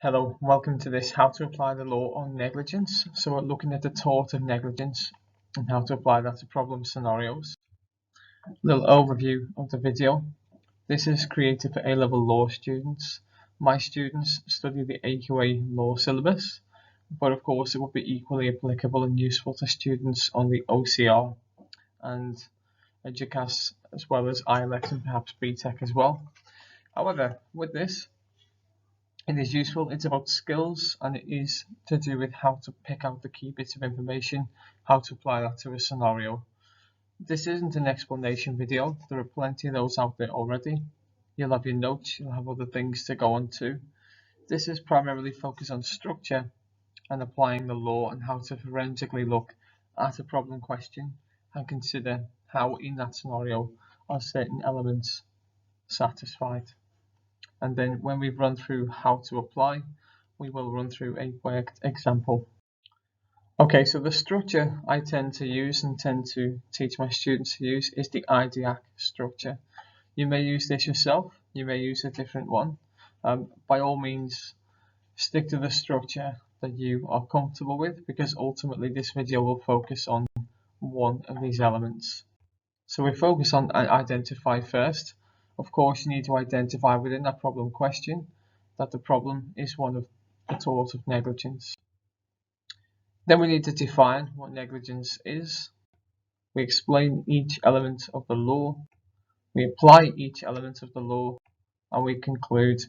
Hello, welcome to this how to apply the law on negligence. So we're looking at the tort of negligence and how to apply that to problem scenarios. Little overview of the video. This is created for A-level law students. My students study the AQA law syllabus, but of course it would be equally applicable and useful to students on the OCR and Eduqas as well as ILEx and perhaps BTEC as well. However, with this, it is useful, it's about skills, and it is to do with how to pick out the key bits of information, how to apply that to a scenario. This isn't an explanation video, there are plenty of those out there already. You'll have your notes, you'll have other things to go on to. This is primarily focused on structure and applying the law and how to forensically look at a problem question and consider how in that scenario are certain elements satisfied. And then when we've run through how to apply, we will run through a worked example. Okay, so the structure I tend to use and tend to teach my students to use is the IDAC structure. You may use this yourself, you may use a different one. By all means, stick to the structure that you are comfortable with, because ultimately this video will focus on one of these elements. So we focus on identify first. Of course, you need to identify within that problem question that the problem is one of the tort of negligence. Then we need to define what negligence is. We explain each element of the law. We apply each element of the law, and we conclude,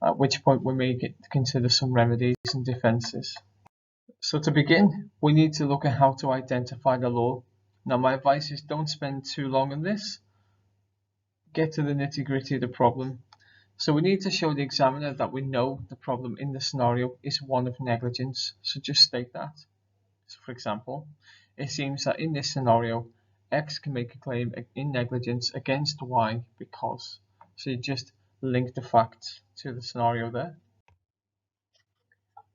at which point we may consider some remedies and defences. So to begin, we need to look at how to identify the law. Now my advice is don't spend too long on this. Get to the nitty-gritty of the problem. So we need to show the examiner that we know the problem in the scenario is one of negligence. So just state that. So for example, it seems that in this scenario, X can make a claim in negligence against Y because. So you just link the facts to the scenario there.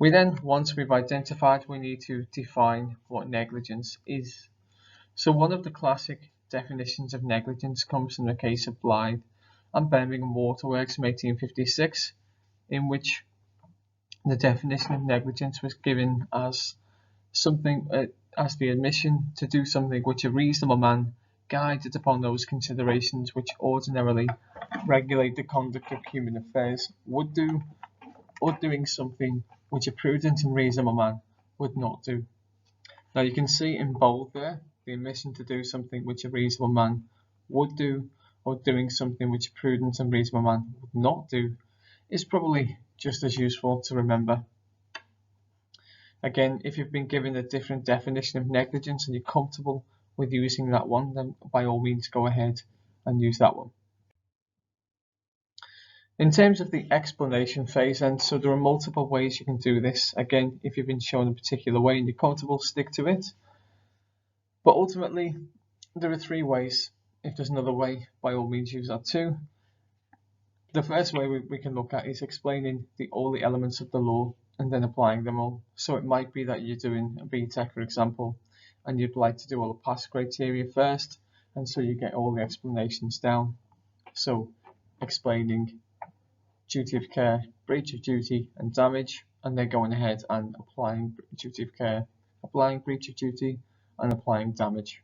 We then, once we've identified, we need to define what negligence is. So one of the classic definitions of negligence comes from the case of Blythe and Birmingham Waterworks from 1856, in which the definition of negligence was given as something as the admission to do something which a reasonable man, guided upon those considerations which ordinarily regulate the conduct of human affairs, would do, or doing something which a prudent and reasonable man would not do. Now you can see in bold there the admission to do something which a reasonable man would do, or doing something which a prudent and reasonable man would not do, is probably just as useful to remember. Again, if you've been given a different definition of negligence and you're comfortable with using that one, then by all means go ahead and use that one. In terms of the explanation phase, and so there are multiple ways you can do this. Again, if you've been shown a particular way and you're comfortable, stick to it. But ultimately, there are three ways. If there's another way, by all means use that too. The first way we can look at is explaining all the elements of the law and then applying them all. So it might be that you're doing a BTEC, for example, and you'd like to do all the pass criteria first, and so you get all the explanations down. So explaining duty of care, breach of duty, and damage, and then going ahead and applying duty of care, applying breach of duty, and applying damage.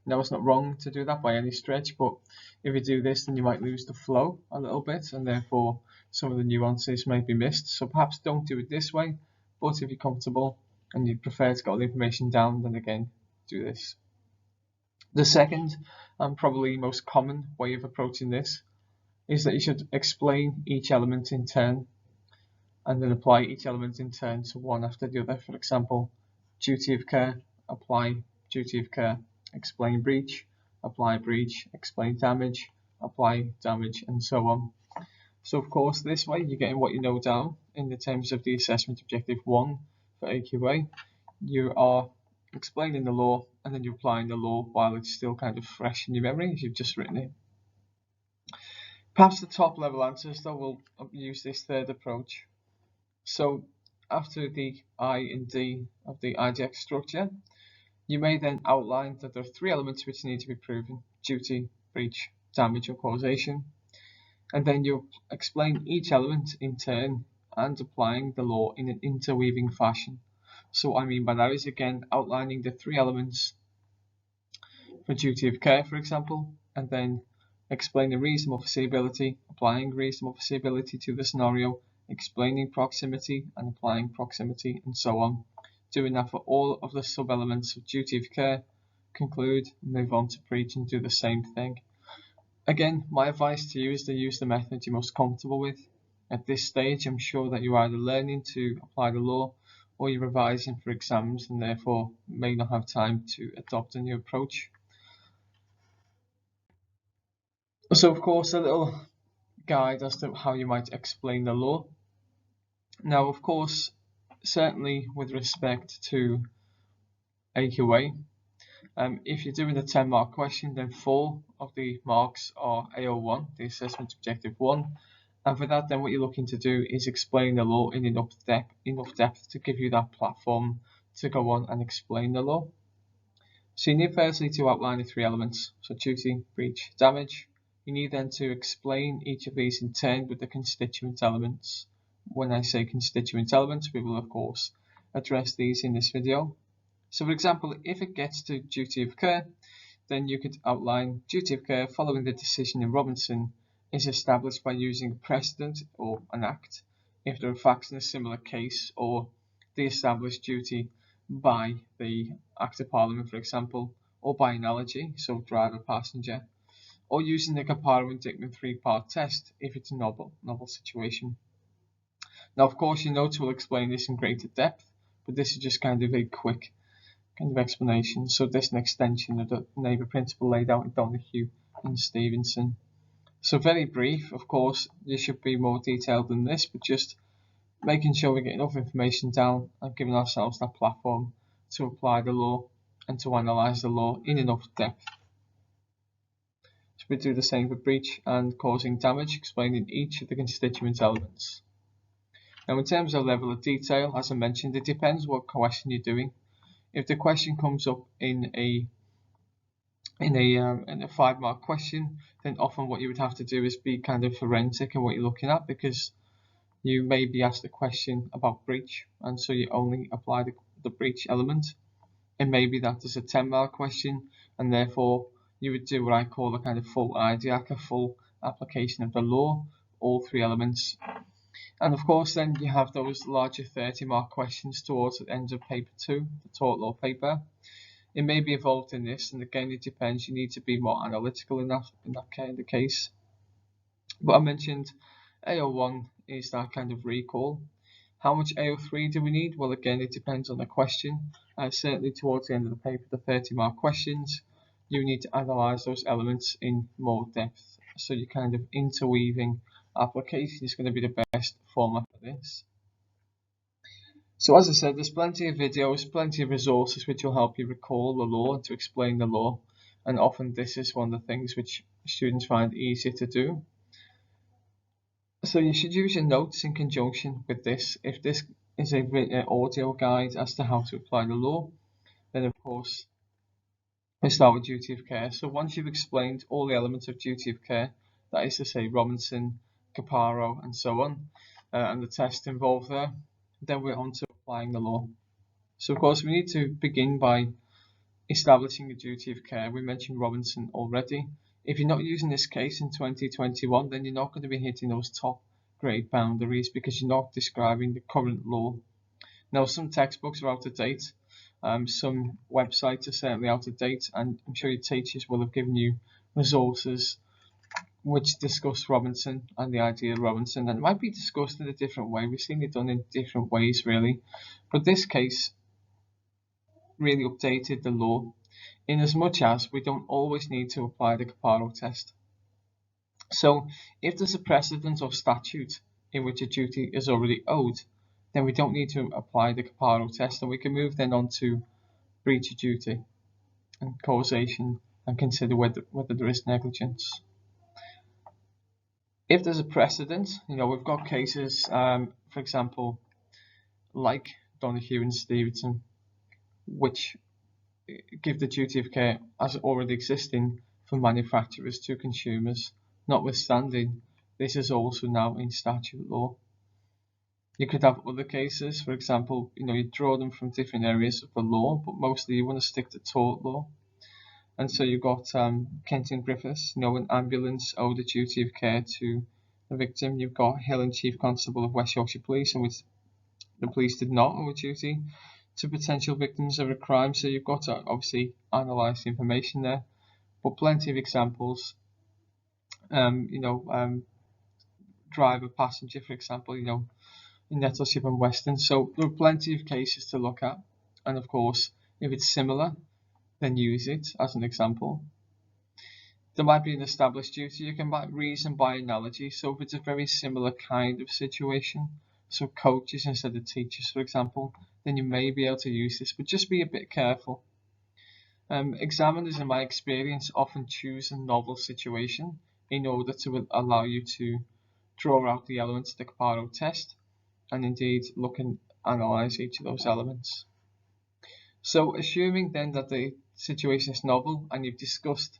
Now it's not wrong to do that by any stretch, but if you do this then you might lose the flow a little bit, and therefore some of the nuances may be missed. So perhaps don't do it this way, but if you're comfortable and you prefer to get all the information down, then again do this. The second and probably most common way of approaching this is that you should explain each element in turn and then apply each element in turn, so one after the other. For example, duty of care, apply duty of care, explain breach, apply breach, explain damage, apply damage, and so on. So of course this way you're getting what you know down in the terms of the assessment objective 1 for AQA. You are explaining the law and then you're applying the law while it's still kind of fresh in your memory as you've just written it. Perhaps the top level answers though will use this third approach. So after the I and D of the IDAC structure, you may then outline that there are three elements which need to be proven: duty, breach, damage, or causation. And then you'll explain each element in turn and applying the law in an interweaving fashion. So what I mean by that is, again, outlining the three elements for duty of care, for example, and then explaining reasonable foreseeability, applying reasonable foreseeability to the scenario, explaining proximity and applying proximity, and so on. Doing that for all of the sub-elements of duty of care, conclude, move on to breach, and do the same thing. Again, my advice to you is to use the method you're most comfortable with. At this stage, I'm sure that you're either learning to apply the law or you're revising for exams and therefore may not have time to adopt a new approach. So, of course, a little guide as to how you might explain the law. Now, of course, certainly with respect to AQA, if you're doing a 10-mark question, then 4 of the marks are AO1, the assessment objective 1, and for that, then what you're looking to do is explain the law in enough depth to give you that platform to go on and explain the law. So you need firstly to outline the three elements, so duty, breach, damage. You need then to explain each of these in turn with the constituent elements. When I say constituent elements, we will of course address these in this video. So for example, if it gets to duty of care, then you could outline duty of care following the decision in Robinson is established by using a precedent or an act, if there are facts in a similar case, or the established duty by the Act of Parliament, for example, or by analogy, so driver passenger, or using the comparo indictment 3-part test if it's a novel situation. Now, of course, your notes will explain this in greater depth, but this is just kind of a quick kind of explanation. So this is an extension of the neighbour principle laid out in Donahue and Stevenson. So very brief, of course, this should be more detailed than this, but just making sure we get enough information down and giving ourselves that platform to apply the law and to analyse the law in enough depth. So we do the same for breach and causing damage, explaining each of the constituent elements. Now, in terms of level of detail, as I mentioned, it depends what question you're doing. If the question comes up in a 5-mark question, then often what you would have to do is be kind of forensic in what you're looking at, because you may be asked a question about breach, and so you only apply the breach element. It may be that there's a 10-mark question, and therefore you would do what I call a kind of full IDAC, a full application of the law, all three elements. And of course, then you have those larger 30-mark questions towards the end of paper 2, the tort law paper. It may be involved in this, and again, it depends. You need to be more analytical in that kind of case. But I mentioned AO1 is that kind of recall. How much AO3 do we need? Well, again, it depends on the question. Certainly towards the end of the paper, the 30-mark questions, you need to analyse those elements in more depth. So your kind of interweaving application is going to be the best format for this. So as I said, there's plenty of videos, plenty of resources which will help you recall the law and to explain the law, and often this is one of the things which students find easier to do. So you should use your notes in conjunction with this. If this is a written audio guide as to how to apply the law, then of course we start with duty of care. So once you've explained all the elements of duty of care, that is to say Robinson, Caparo and so on, and the test involved there, then we're on to applying the law. So of course we need to begin by establishing a duty of care. We mentioned Robinson already. If you're not using this case in 2021, then you're not going to be hitting those top grade boundaries because you're not describing the current law. Now, some textbooks are out of date. Some websites are certainly out of date, and I'm sure your teachers will have given you resources which discuss Robinson and the idea of Robinson, and it might be discussed in a different way. We've seen it done in different ways, really. But this case really updated the law in as much as we don't always need to apply the Caparo test. So if there's a precedent or statute in which a duty is already owed, then we don't need to apply the Caparo test, and we can move then on to breach of duty and causation and consider whether there is negligence. If there's a precedent, we've got cases, for example, like Donahue and Stevenson, which give the duty of care as already existing for manufacturers to consumers, notwithstanding this is also now in statute law. You could have other cases, for example, you draw them from different areas of the law, but mostly you want to stick to tort law. And so you've got Kent and Griffiths, an ambulance owed a duty of care to the victim. You've got Hill and Chief Constable of West Yorkshire Police, in which the police did not owe a duty to potential victims of a crime. So you've got to obviously analyse the information there. But plenty of examples, driver, passenger, for example, in Nettleship and Western. So there are plenty of cases to look at. And of course, if it's similar, then use it as an example. There might be an established duty. You can reason by analogy. So if it's a very similar kind of situation, so coaches instead of teachers, for example, then you may be able to use this, but just be a bit careful. Examiners, in my experience, often choose a novel situation in order to allow you to draw out the elements of the Caparo test and indeed look and analyse each of those elements. So assuming then that the situation is novel and you've discussed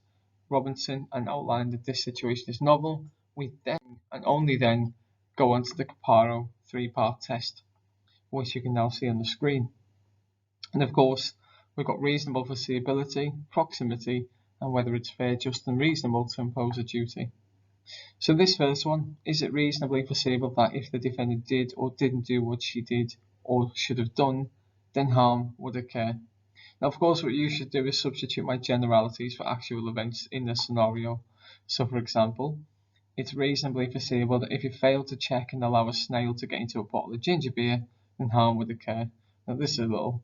Robinson and outlined that this situation is novel, we then and only then go on to the Caparo three-part test, which you can now see on the screen. And of course, we've got reasonable foreseeability, proximity, and whether it's fair, just, and reasonable to impose a duty. So this first one, is it reasonably foreseeable that if the defendant did or didn't do what she did or should have done, then harm would occur? Now, of course, what you should do is substitute my generalities for actual events in the scenario. So, for example, it's reasonably foreseeable that if you fail to check and allow a snail to get into a bottle of ginger beer, then harm would occur. Now, this is a little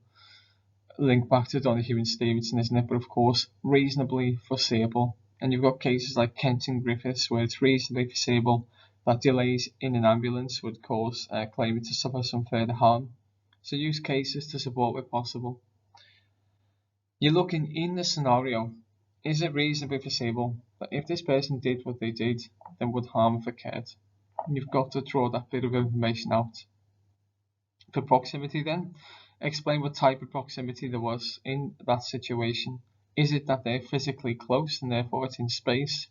link back to Donahue and Stevenson, isn't it? But of course, reasonably foreseeable. And you've got cases like Kent and Griffiths where it's reasonably foreseeable that delays in an ambulance would cause a claimant to suffer some further harm. So use cases to support where possible. You're looking in the scenario, is it reasonably foreseeable that if this person did what they did, then would harm have occurred? And you've got to draw that bit of information out. For proximity then, explain what type of proximity there was in that situation. Is it that they're physically close and therefore it's in space?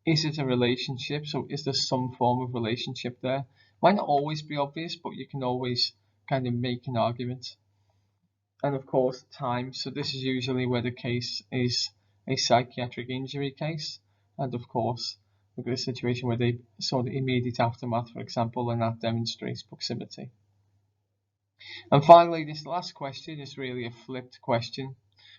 Is it a relationship? So is there some form of relationship there? Might not always be obvious, but you can always kind of make an argument. And of course, time. So this is usually where the case is a psychiatric injury case. And of course, we've got a situation where they saw the immediate aftermath, for example, and that demonstrates proximity. And finally, this last question is really a flipped question.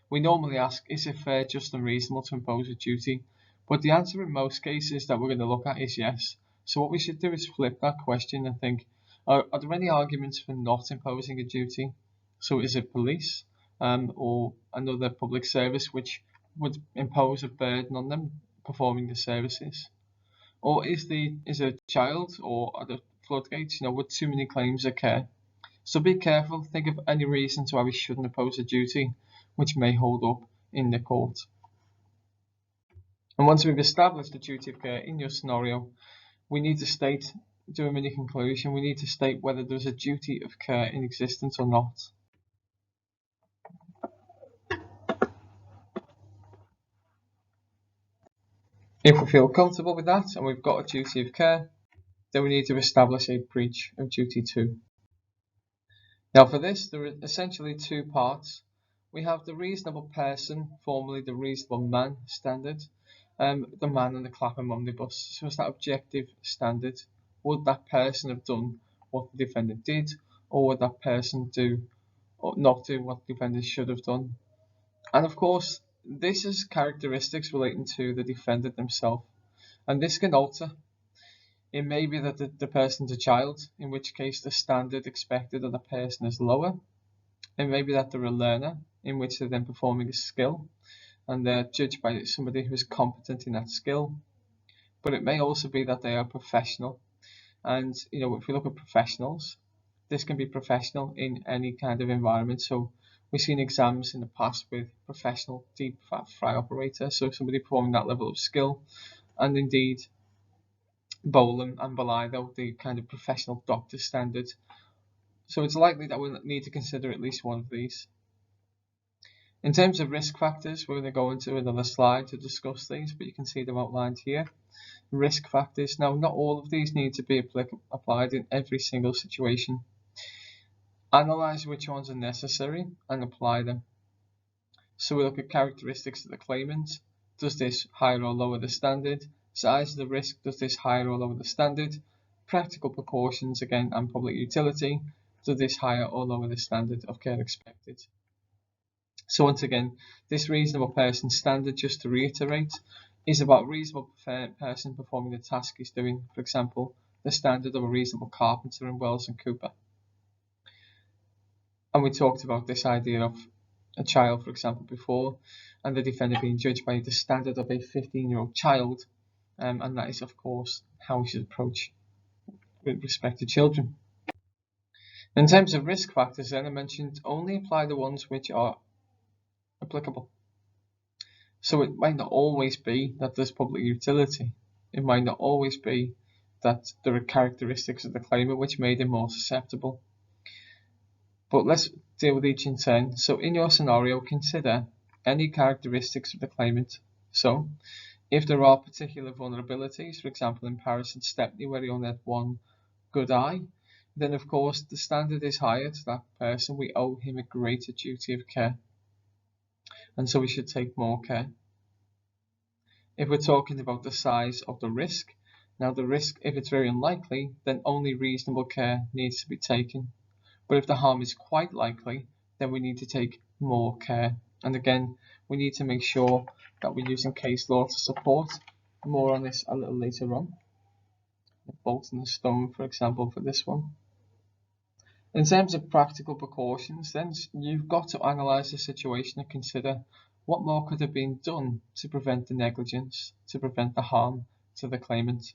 We normally ask, is it fair, just, and reasonable to impose a duty? But the answer in most cases that we're going to look at is yes. So what we should do is flip that question and think, are there any arguments for not imposing a duty? So is it police or another public service which would impose a burden on them performing the services? Or is a child, or are the floodgates, would too many claims occur? So be careful, think of any reasons why we shouldn't impose a duty which may hold up in the court. And once we've established the duty of care in your scenario, we need to state, do a mini conclusion, we need to state whether there's a duty of care in existence or not. If we feel comfortable with that and we've got a duty of care, then we need to establish a breach of duty 2. Now for this, there are essentially two parts. We have the reasonable person, formerly the reasonable man standard, the man in the Clapham omnibus. So it's that objective standard. Would that person have done what the defendant did, or would that person do or not do what the defendant should have done? And of course, this is characteristics relating to the defendant themselves, and this can alter. It may be that the person's a child, in which case the standard expected of the person is lower. It may be that they're a learner, in which they're then performing a skill, and they're judged by somebody who is competent in that skill. But it may also be that they are professional. And if we look at professionals, this can be professional in any kind of environment. So we've seen exams in the past with professional deep fry operator, so somebody performing that level of skill, and indeed Bolan and Belido, the kind of professional doctor standard. So it's likely that we'll need to consider at least one of these. In terms of risk factors, we're going to go into another slide to discuss these, but you can see them outlined here. Risk factors. Now, not all of these need to be applied in every single situation. Analyze which ones are necessary and apply them. So we look at characteristics of the claimant. Does this higher or lower the standard? Size of the risk. Does this higher or lower the standard? Practical precautions, again, and public utility. Does this higher or lower the standard of care expected? So once again, this reasonable person standard, just to reiterate, is about reasonable person performing the task he's doing. For example, the standard of a reasonable carpenter in Wells and Cooper. And we talked about this idea of a child, for example, before, and the defendant being judged by the standard of a 15-year-old child, and that is, of course, how we should approach with respect to children. In terms of risk factors, then I mentioned only apply the ones which are applicable. So it might not always be that there's public utility. It might not always be that there are characteristics of the claimant which made him more susceptible. But let's deal with each in turn. So in your scenario, consider any characteristics of the claimant. So if there are particular vulnerabilities, for example in Paris and Stepney where he only had one good eye, then of course the standard is higher to that person. We owe him a greater duty of care, and so we should take more care. If we're talking about the size of the risk, now the risk, if it's very unlikely, then only reasonable care needs to be taken. But if the harm is quite likely, then we need to take more care. And again, we need to make sure that we're using case law to support. More on this a little later on. The bolt and the stone, for example, for this one. In terms of practical precautions, then you've got to analyse the situation and consider what more could have been done to prevent the negligence, to prevent the harm to the claimant.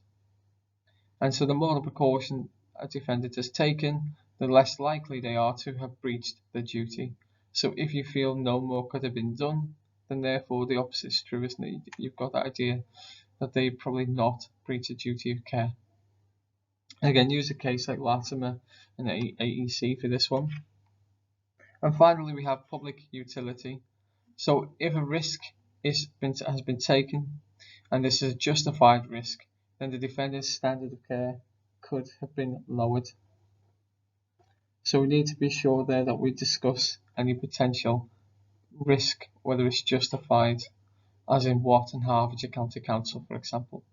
And so the more the precaution a defendant has taken, the less likely they are to have breached the duty. So if you feel no more could have been done, then therefore the opposite is true, isn't it? You've got that idea that they probably not breach a duty of care. Again, use a case like Latimer and AEC for this one. And finally, we have public utility. So if a risk has been taken, and this is a justified risk, then the defendant's standard of care could have been lowered. So we need to be sure there that we discuss any potential risk, whether it's justified, as in what and how Hertfordshire County Council, for example.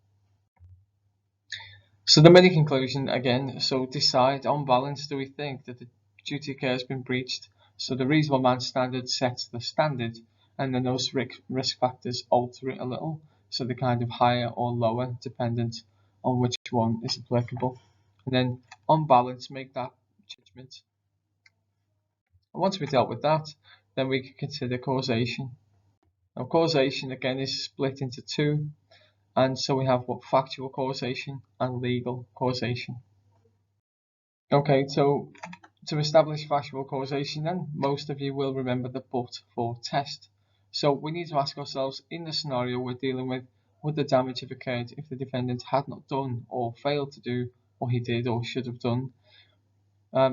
So the main conclusion, again, so decide on balance, do we think that the duty of care has been breached? So the reasonable man standard sets the standard, and then those risk factors alter it a little, so they're kind of higher or lower dependent on which one is applicable. And then on balance, make that judgment. And once we've dealt with that, then we can consider causation. Now causation again is split into two, and so we have what factual causation and legal causation. Okay, so to establish factual causation, then most of you will remember the but-for test. So we need to ask ourselves, in the scenario we're dealing with, would the damage have occurred if the defendant had not done or failed to do what he did or should have done?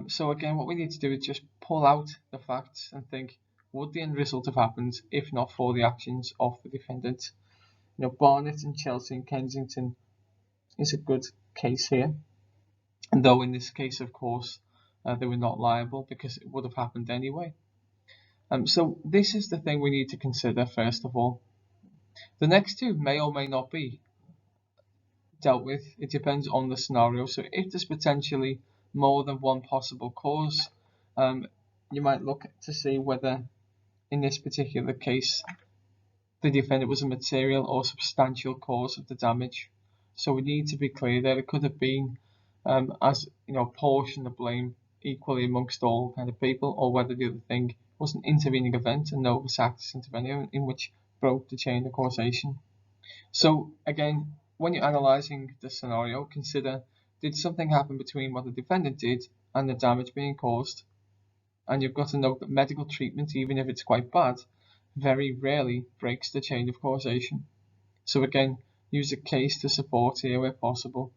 So again, what we need to do is just pull out the facts and think, would the end result have happened if not for the actions of the defendant? You know, Barnet and Chelsea and Kensington is a good case here, and though in this case, of course, they were not liable because it would have happened anyway. So this is the thing we need to consider first of all. The next two may or may not be dealt with. It depends on the scenario. So if there's potentially more than one possible cause, you might look to see whether in this particular case the defendant was a material or substantial cause of the damage. So we need to be clear that it could have been as you know, portion the blame equally amongst all kind of people, or whether the other thing was an intervening event, a novus actus intervenio, in which broke the chain of causation. So again, when you're analysing the scenario, consider, did something happen between what the defendant did and the damage being caused? And you've got to note that medical treatment, even if it's quite bad, very rarely breaks the chain of causation. So again, use a case to support here where possible.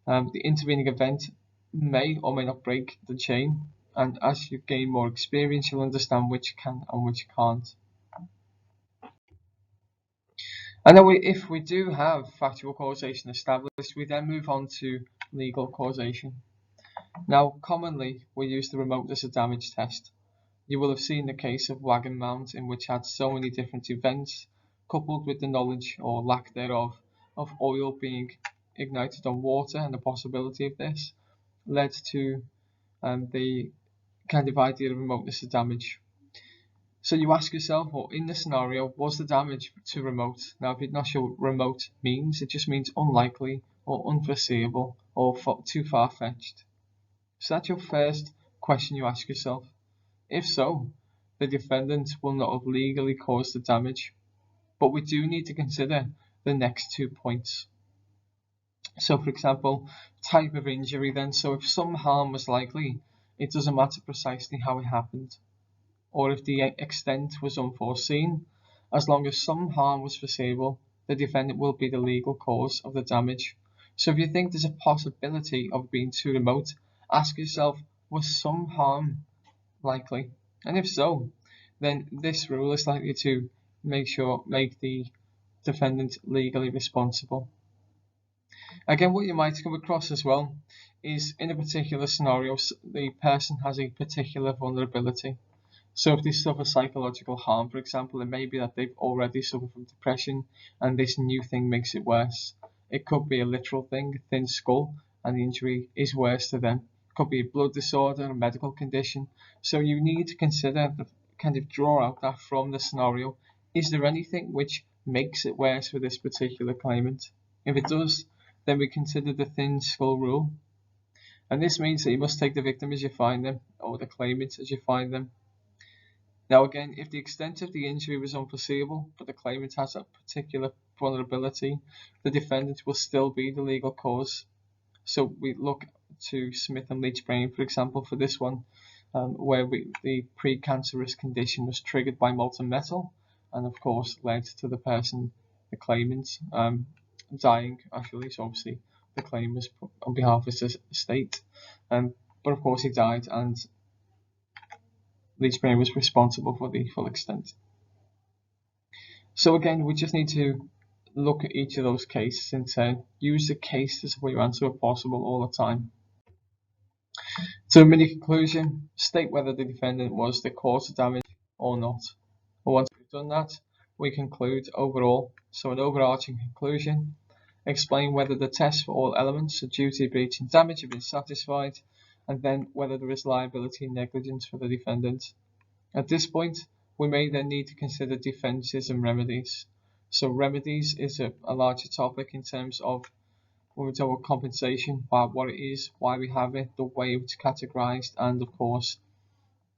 The intervening event may or may not break the chain. and as you gain more experience you'll understand which can and which can't. And then if we do have factual causation established, we then move on to legal causation. Now commonly we use the remoteness of damage test. You will have seen the case of Wagon Mount, in which had so many different events, coupled with the knowledge or lack thereof of oil being ignited on water, and the possibility of this led to the kind of idea of remoteness of damage. So you ask yourself, well, in this scenario, was the damage too remote? Now, if you're not sure what remote means, it just means unlikely or unforeseeable or too far-fetched. So that's your first question you ask yourself. If so, the defendant will not have legally caused the damage. But we do need to consider the next 2 points. So for example, type of injury then. So if some harm was likely, it doesn't matter precisely how it happened, or if the extent was unforeseen. As long as some harm was foreseeable, the defendant will be the legal cause of the damage. So if you think there's a possibility of being too remote, ask yourself, was some harm likely? And if so, then this rule is likely to make the defendant legally responsible. Again, what you might come across as well is, in a particular scenario, the person has a particular vulnerability. So if they suffer psychological harm, for example, it may be that they've already suffered from depression and this new thing makes it worse. It could be a literal thing, a thin skull, and the injury is worse to them. It could be a blood disorder, a medical condition. So you need to consider, kind of draw out that from the scenario. Is there anything which makes it worse for this particular claimant? If it does, then we consider the thin skull rule. And this means that you must take the victim as you find them, or the claimant as you find them. Now again, if the extent of the injury was unforeseeable, but the claimant has a particular vulnerability, the defendant will still be the legal cause. So we look to Smith and Leach brain, for example, for this one, where the precancerous condition was triggered by molten metal, and of course led to the person, the claimant, dying actually. So obviously the claim was put on behalf of his estate, but of course he died, and Leach brain was responsible for the full extent. So again, we just need to look at each of those cases in turn. Use the case to support your answer if possible all the time. So mini conclusion, state whether the defendant was the cause of damage or not. But once we've done that, we conclude overall. So an overarching conclusion, explain whether the tests for all elements of duty, breach and damage have been satisfied, and then whether there is liability and negligence for the defendant. At this point, we may then need to consider defences and remedies. So remedies is a larger topic in terms of when we talk about compensation, what it is, why we have it, the way it's categorised, and of course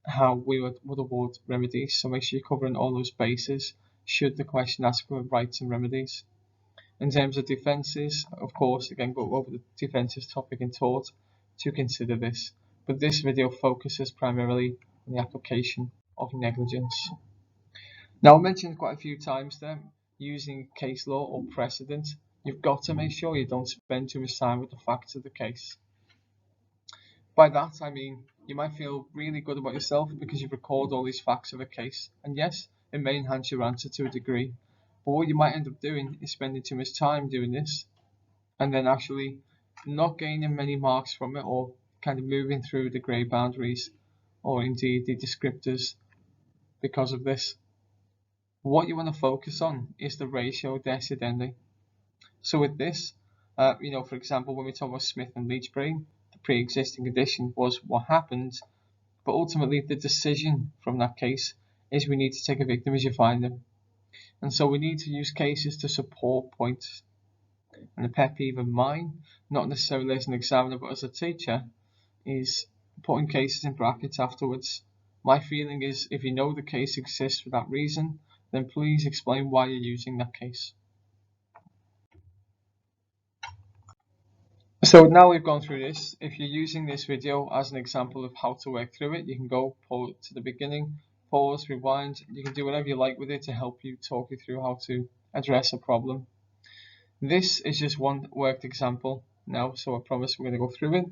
how we would award remedies. So make sure you're covering all those bases should the question ask for rights and remedies. In terms of defences, of course, again go over the defences topic in tort to consider this, but this video focuses primarily on the application of negligence. Now I mentioned quite a few times there, using case law or precedent, you've got to make sure you don't spend too much time with the facts of the case. By that I mean, you might feel really good about yourself because you've recorded all these facts of a case, and yes, it may enhance your answer to a degree, but what you might end up doing is spending too much time doing this, and then actually not gaining many marks from it, or kind of moving through the grey boundaries, or indeed the descriptors because of this. What you want to focus on is the ratio decidendi. So with this, for example, when we talk about Smith and Leach brain, the pre-existing condition was what happened, but ultimately the decision from that case is we need to take a victim as you find them. And so we need to use cases to support points. And a pet peeve of mine, not necessarily as an examiner but as a teacher, is putting cases in brackets afterwards. My feeling is, if you know the case exists for that reason, then please explain why you're using that case. So now we've gone through this, if you're using this video as an example of how to work through it, you can go to the beginning, pause, rewind, you can do whatever you like with it to help you talk you through how to address a problem. This is just one worked example. now, so I promise we're going to go through it.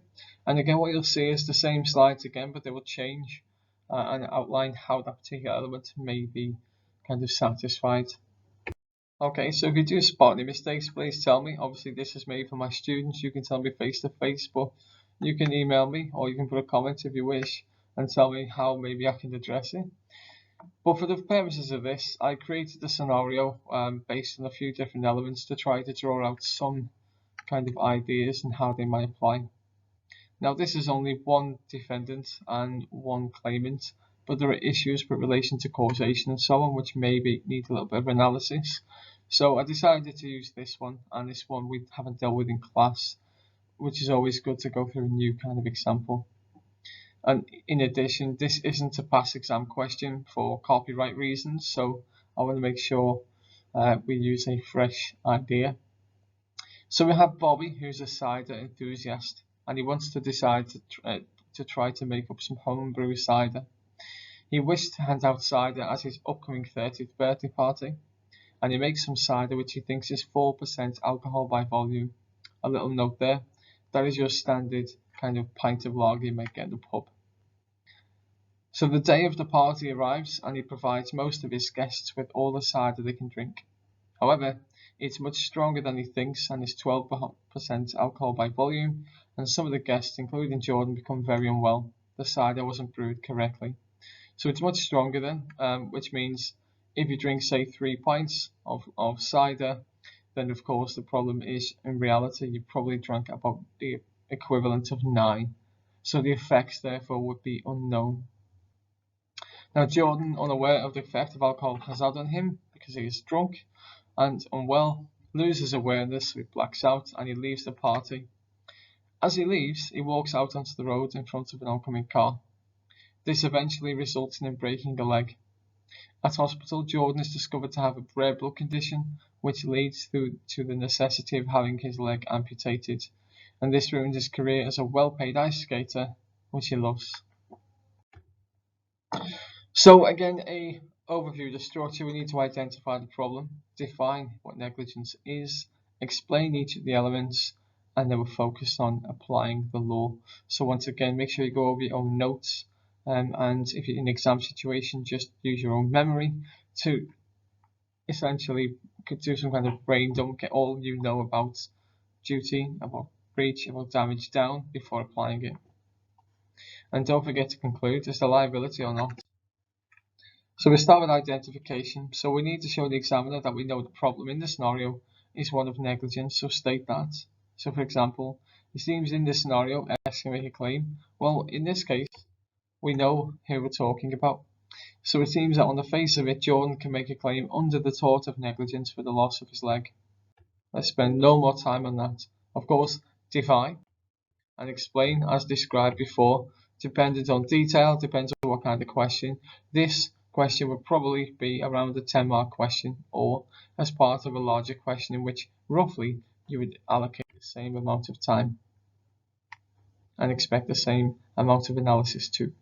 And again, what you'll see is the same slides again, but they will change and outline how that particular element may be kind of satisfied. Okay, so if you do spot any mistakes, please tell me. Obviously, this is made for my students. You can tell me face to face, but you can email me or you can put a comment if you wish and tell me how maybe I can address it. But for the purposes of this, I created a scenario based on a few different elements to try to draw out some kind of ideas and how they might apply. Now, this is only one defendant and one claimant, but there are issues with relation to causation and so on, which maybe need a little bit of analysis. So I decided to use this one, and this one we haven't dealt with in class, which is always good to go through a new kind of example. And in addition, this isn't a pass exam question for copyright reasons, so I want to make sure we use a fresh idea. So we have Bobby, who's a cider enthusiast, and he wants to decide to try to make up some homebrew cider. He wished to hand out cider at his upcoming 30th birthday party, and he makes some cider which he thinks is 4% alcohol by volume. A little note there, that is your standard kind of pint of lager you might get in the pub. So the day of the party arrives and he provides most of his guests with all the cider they can drink. However, it's much stronger than he thinks and is 12% alcohol by volume, and some of the guests, including Jordan, become very unwell. The cider wasn't brewed correctly. So it's much stronger then, which means if you drink, say, 3 pints of cider, then of course the problem is, in reality, you probably drank about the equivalent of 9. So the effects therefore would be unknown. Now Jordan, unaware of the effect of alcohol has had on him because he is drunk and unwell, loses awareness, so he blacks out and he leaves the party. As he leaves, he walks out onto the road in front of an oncoming car. This eventually results in him breaking a leg. At hospital, Jordan is discovered to have a rare blood condition, which leads to the necessity of having his leg amputated, and this ruins his career as a well-paid ice skater, which he loves. So again, a overview of the structure. We need to identify the problem, define what negligence is, explain each of the elements, and then we're focused on applying the law. So once again, make sure you go over your own notes, and if you're in an exam situation, just use your own memory to essentially do some kind of brain dump, get all you know about duty, about breach, about damage down before applying it. And don't forget to conclude, is there liability or not? So we start with identification. So we need to show the examiner that we know the problem in the scenario is one of negligence, so state that. So for example, it seems in this scenario X can make a claim. Well, in this case, we know who we're talking about. So it seems that on the face of it, Jordan can make a claim under the tort of negligence for the loss of his leg. Let's spend no more time on that. Of course, define and explain as described before, dependent on detail, depends on what kind of question. This question would probably be around a 10-mark question or as part of a larger question in which roughly you would allocate the same amount of time and expect the same amount of analysis too.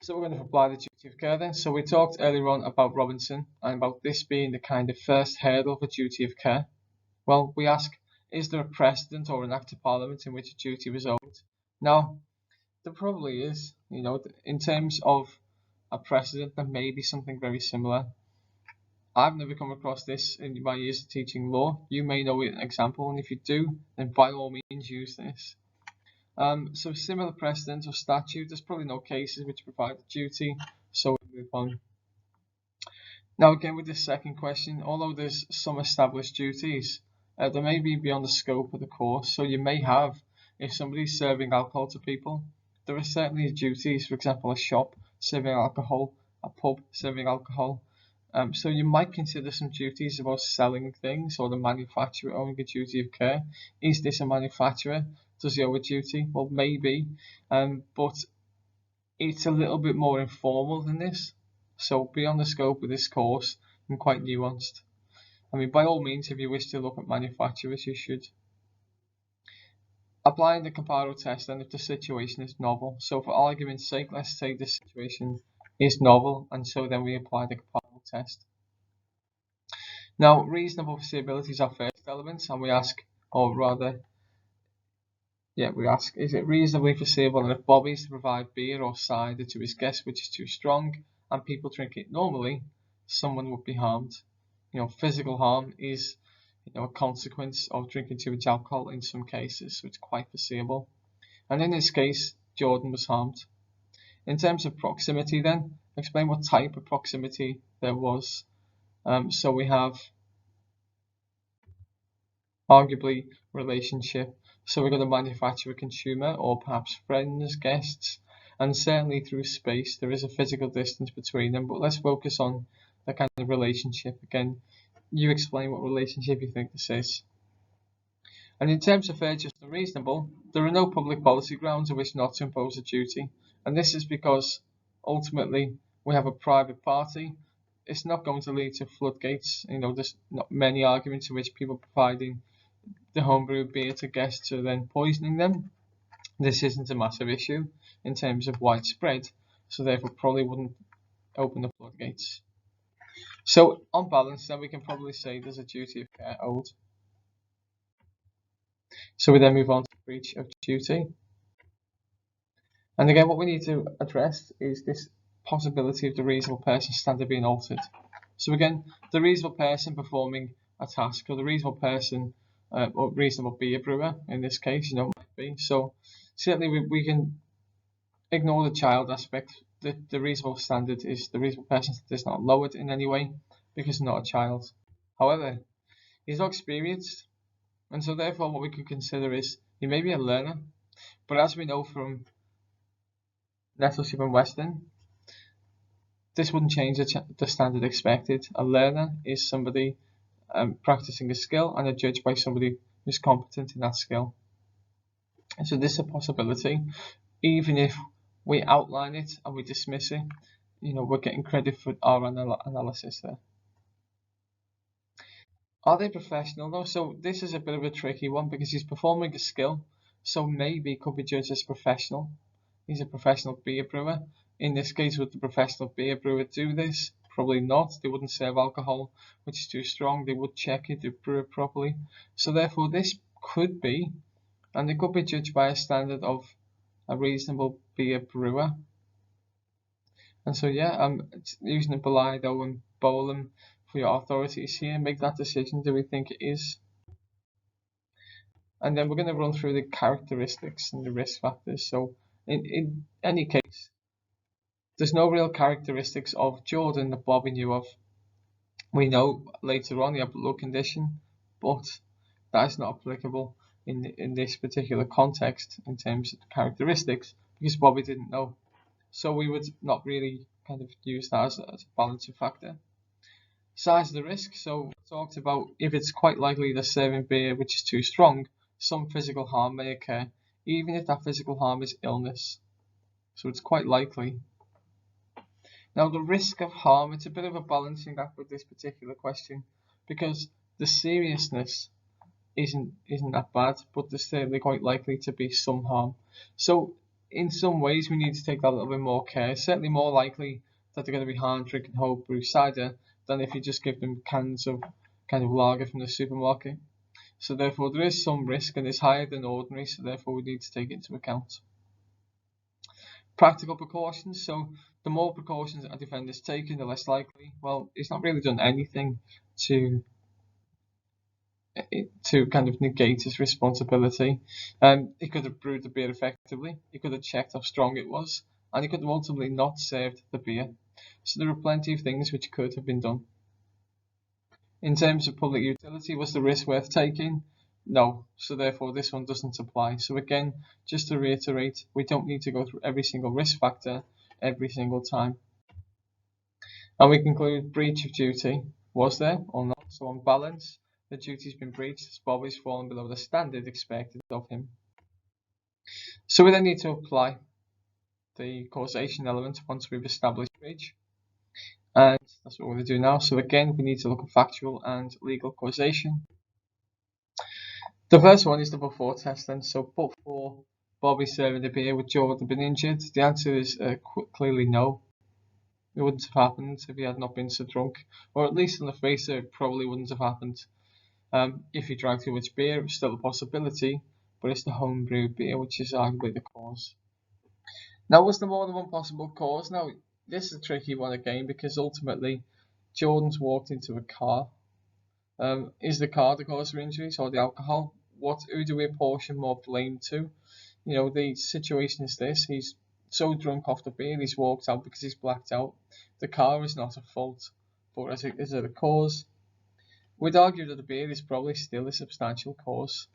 So we're going to apply the duty of care then. So we talked earlier on about Robinson and about this being the kind of first hurdle for duty of care. Well, we ask, is there a precedent or an act of parliament in which a duty was owed? Now, there probably is, in terms of a precedent, there may be something very similar. I've never come across this in my years of teaching law. You may know an example, and if you do, then by all means use this. So similar precedent or statute, there's probably no cases which provide a duty, so we move on. Now again with this second question, although there's some established duties, they may be beyond the scope of the course. So you may have, if somebody's serving alcohol to people, there are certainly duties, for example a shop serving alcohol, a pub serving alcohol. So you might consider some duties about selling things or the manufacturer owing a duty of care. Is this a manufacturer? Does he owe a duty? Well, maybe, but it's a little bit more informal than this. So beyond the scope of this course and quite nuanced. I mean, by all means, if you wish to look at manufacturers, you should. Applying the comparative test then if the situation is novel. So for argument's sake, let's say the situation is novel, and so then we apply the comparative test. Now, reasonable foreseeability is our first element, and we ask, or rather, we ask, is it reasonably foreseeable that if Bobby is to provide beer or cider to his guests which is too strong, and people drink it normally, someone would be harmed? Physical harm is a consequence of drinking too much alcohol in some cases, so it's quite foreseeable. And in this case, Jordan was harmed. In terms of proximity then, explain what type of proximity there was. So we have arguably relationship. So we've got a manufacturer consumer, or perhaps friends, guests, and certainly through space there is a physical distance between them, but let's focus on the kind of relationship. Again, you explain what relationship you think this is. And in terms of fair, just and reasonable, there are no public policy grounds on which not to impose a duty, and this is because ultimately we have a private party. It's not going to lead to floodgates. There's not many arguments in which people providing the homebrew beer to guests are then poisoning them. This isn't a massive issue in terms of widespread, so therefore probably wouldn't open the floodgates. So on balance then we can probably say there's a duty of care owed. So we then move on to breach of duty. And again, what we need to address is this possibility of the reasonable person standard being altered. So again, the reasonable person performing a task, or the reasonable person, or reasonable beer brewer in this case, might be. So certainly we can ignore the child aspect. The reasonable standard is the reasonable person is not lowered in any way because he's not a child. However, he's not experienced, and so therefore what we could consider is he may be a learner, but as we know from Nettleship and Weston, this wouldn't change the standard expected. A learner is somebody practicing a skill, and a judge by somebody who's competent in that skill. And so this is a possibility. Even if we outline it and we dismiss it, we're getting credit for our analysis there. Are they professional though? So this is a bit of a tricky one because he's performing a skill, so maybe could be judged as professional. He's a professional beer brewer. In this case, would the professional beer brewer do this? Probably not. They wouldn't serve alcohol which is too strong. They would check it, they brew it properly. So therefore this could be, and it could be judged by a standard of a reasonable beer brewer. And so I'm using the Appliedlaw and Bolam for your authorities here. Make that decision. Do we think it is? And then we're going to run through the characteristics and the risk factors. So in any case, there's no real characteristics of Jordan that Bobby knew of. We know later on he had blood condition, but that is not applicable in this particular context in terms of characteristics because Bobby didn't know. So we would not really kind of use that as a balancing factor. Size of the risk. So we talked about if it's quite likely that serving beer which is too strong, some physical harm may occur, even if that physical harm is illness. So it's quite likely. Now the risk of harm, it's a bit of a balancing act with this particular question because the seriousness isn't that bad, but there's certainly quite likely to be some harm. So in some ways we need to take that a little bit more care. It's certainly more likely that they're going to be harmed drinking whole brew cider than if you just give them cans of kind of lager from the supermarket. So therefore there is some risk and it's higher than ordinary, so therefore we need to take it into account. Practical precautions. So the more precautions a defender is taking, the less likely. Well, he's not really done anything to kind of negate his responsibility. He could have brewed the beer effectively, he could have checked how strong it was, and he could have ultimately not served the beer. So there are plenty of things which could have been done. In terms of public utility, was the risk worth taking? No, so therefore this one doesn't apply. So again, just to reiterate, we don't need to go through every single risk factor every single time. And we conclude breach of duty. Was there or not? So on balance, the duty's been breached as Bobby's fallen below the standard expected of him. So we then need to apply the causation element once we've established breach. And that's what we're going to do now. So again, we need to look at factual and legal causation. The first one is the but-for test then. So but for Bobby serving the beer, would Jordan been injured? The answer is clearly no. It wouldn't have happened if he had not been so drunk, or at least on the face of it, probably wouldn't have happened. If you drank too much beer, it's still a possibility, but it's the homebrewed beer which is arguably the cause. Now, was there more than one possible cause? Now, this is a tricky one again, because ultimately Jordan's walked into a car. Is the car the cause of injuries or the alcohol? Who do we apportion more blame to? You know, the situation is this: he's so drunk off the beer, he's walked out because he's blacked out. The car is not at fault, but is it a cause? We'd argue that the beer is probably still a substantial cause.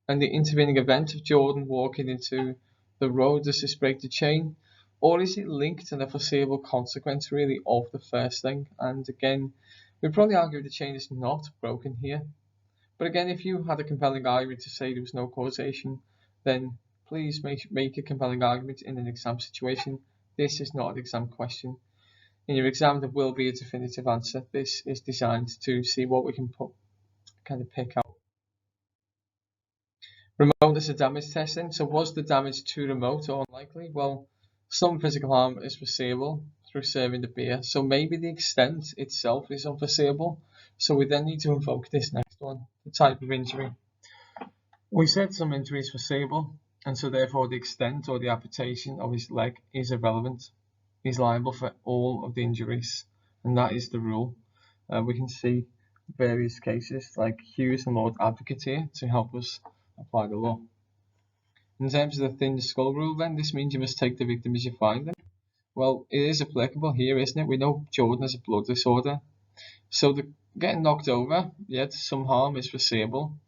And the intervening event of Jordan walking into the road, does this break the chain? Or is it linked to the foreseeable consequence really of the first thing? And again, we'd probably argue the chain is not broken here. But again, if you had a compelling argument to say there was no causation, then please make a compelling argument in an exam situation. This is not an exam question. In your exam, there will be a definitive answer. This is designed to see what we can pick out. Remoteness of damage testing. So was the damage too remote or unlikely? Well, some physical harm is foreseeable through serving the beer. So maybe the extent itself is unforeseeable. So we then need to invoke this next one, the type of injury. We said some injury is foreseeable, and so therefore the extent or the amputation of his leg is irrelevant. He's liable for all of the injuries, and that is the rule. We can see various cases like Hughes and Lord Advocate here to help us apply the law. In terms of the thin skull rule, then, this means you must take the victim as you find them. Well, it is applicable here, isn't it? We know Jordan has a blood disorder, so the getting knocked over, yet some harm is foreseeable.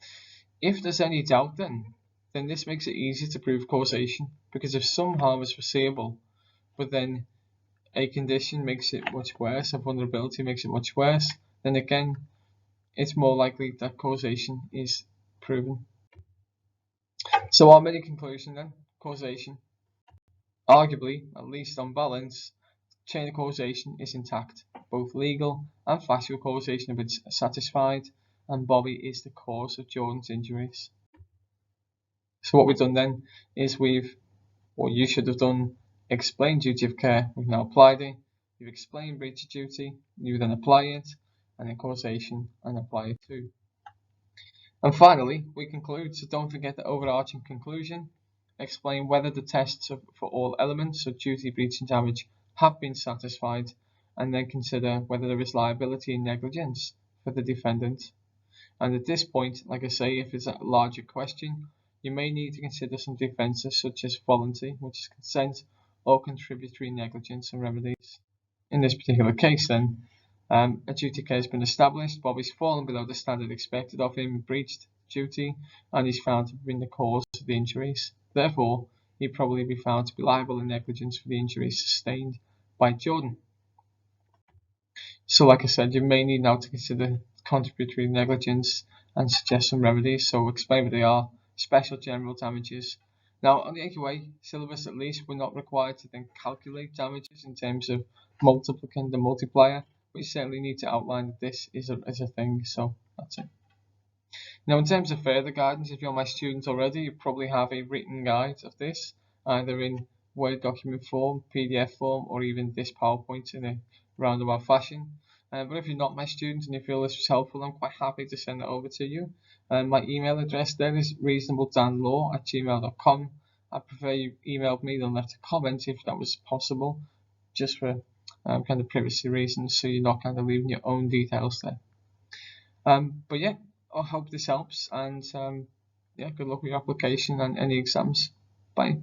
If there's any doubt, then this makes it easier to prove causation, because if some harm is foreseeable, but then a condition makes it much worse, a vulnerability makes it much worse, then again, it's more likely that causation is proven. So our main conclusion then, causation. Arguably, at least on balance, chain of causation is intact. Both legal and factual causation have been satisfied, and Bobby is the cause of Jordan's injuries. So what we've done then is what you should have done, explained duty of care, we've now applied it, you've explained breach of duty, you then apply it, and then causation, and apply it too. And finally, we conclude, so don't forget the overarching conclusion, explain whether the tests for all elements of duty, breach and damage have been satisfied, and then consider whether there is liability and negligence for the defendant. And at this point, like I say, if it's a larger question, you may need to consider some defences such as voluntary, which is consent, or contributory negligence and remedies. In this particular case then, a duty case has been established, Bobby's fallen below the standard expected of him, breached duty, and he's found to have been the cause of the injuries. Therefore, he'd probably be found to be liable in negligence for the injuries sustained by Jordan. So like I said, you may need now to consider contributory negligence and suggest some remedies. So explain what they are, special general damages. Now on the AQA syllabus at least, we're not required to then calculate damages in terms of multiplicand and multiplier. We certainly need to outline that this is a thing, so that's it. Now in terms of further guidance, if you're my student already, you probably have a written guide of this, either in Word document form, PDF form, or even this PowerPoint in a roundabout fashion. But if you're not my student and you feel this was helpful, I'm quite happy to send it over to you. My email address there is reasonabledanlaw@gmail.com. I prefer you emailed me than left a comment if that was possible, just for kind of privacy reasons, so you're not kind of leaving your own details there. But yeah, I hope this helps, and yeah, good luck with your application and any exams. Bye.